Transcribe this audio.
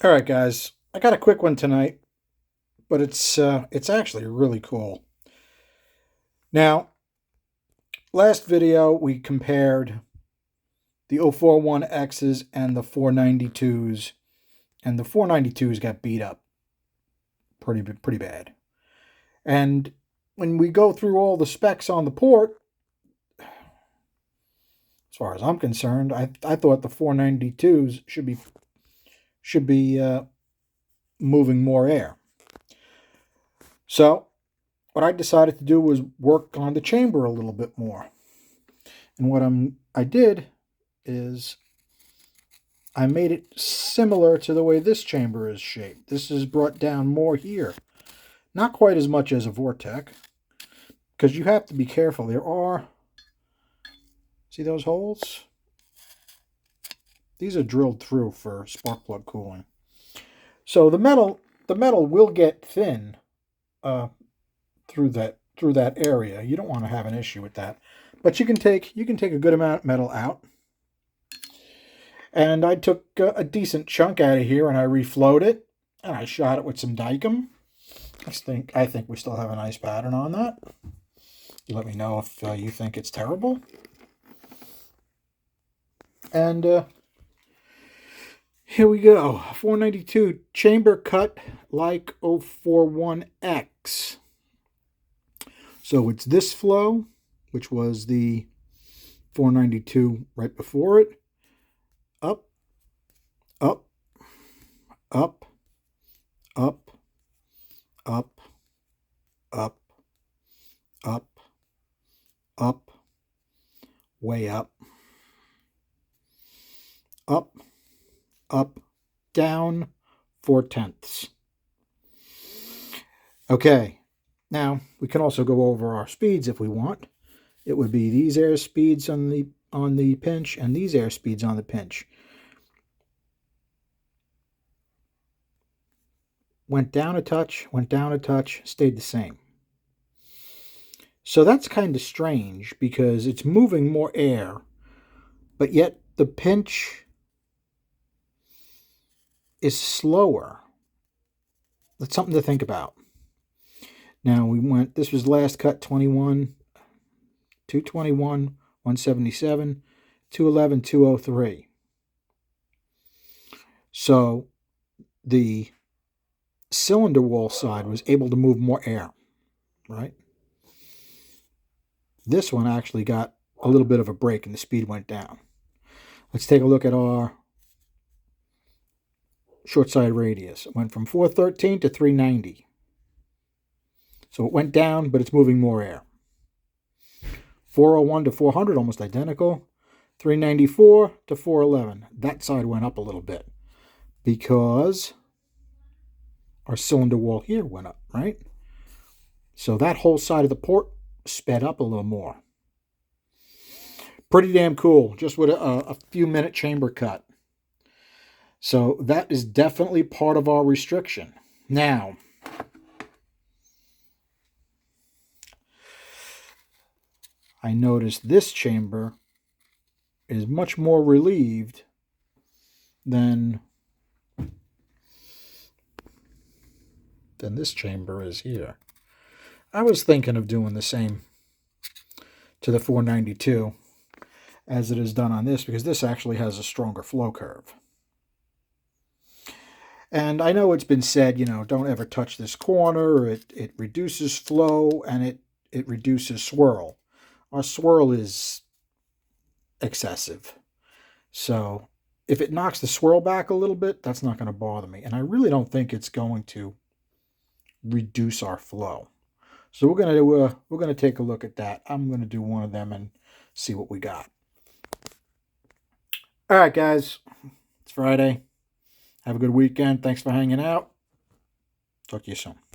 All right, guys. I got a quick one tonight, but it's actually really cool. Now, last video we compared the 041X's and the 492's, and the 492's got beat up pretty bad. And when we go through all the specs on the port, as far as I'm concerned, I thought the 492's should be moving more air. So what I decided to do was work on the chamber a little bit more. And what I did is I made it similar to the way this chamber is shaped. This is brought down more here. Not quite as much as a Vortec, because you have to be careful. There are, see those holes? These are drilled through for spark plug cooling. So the metal will get thin through that area. You don't want to have an issue with that. But you can take a good amount of metal out. And I took a decent chunk out of here and I reflowed it and I shot it with some Dicom. I think we still have a nice pattern on that. You let me know if you think it's terrible. And here we go. 492 chamber cut like 041X. So it's this flow, which was the 492 right before it. Up, up, up, up, up, up, up, up, way up, up, down 4/10. Okay, now we can also go over our speeds if we want. It would be these air speeds on the pinch and these air speeds on the pinch. Went down a touch, stayed the same. So that's kind of strange because it's moving more air, but yet the pinch is slower. That's something to think about. Now this was last cut 21, 221, 177, 211, 203. So the cylinder wall side was able to move more air, right? This one actually got a little bit of a break and the speed went down. Let's take a look at our short side radius. It went from 413 to 390. So it went down, but it's moving more air. 401 to 400, almost identical. 394 to 411. That side went up a little bit because our cylinder wall here went up, right? So that whole side of the port sped up a little more. Pretty damn cool, just with a few minute chamber cut. So that is definitely part of our restriction. Now, I noticed this chamber is much more relieved than this chamber is here. I was thinking of doing the same to the 492 as it is done on this because this actually has a stronger flow curve. And I know it's been said, don't ever touch this corner. It reduces flow and it reduces swirl. Our swirl is excessive. So if it knocks the swirl back a little bit, that's not going to bother me. And I really don't think it's going to reduce our flow. So we're going to take a look at that. I'm going to do one of them and see what we got. All right, guys. It's Friday. Have a good weekend. Thanks for hanging out. Talk to you soon.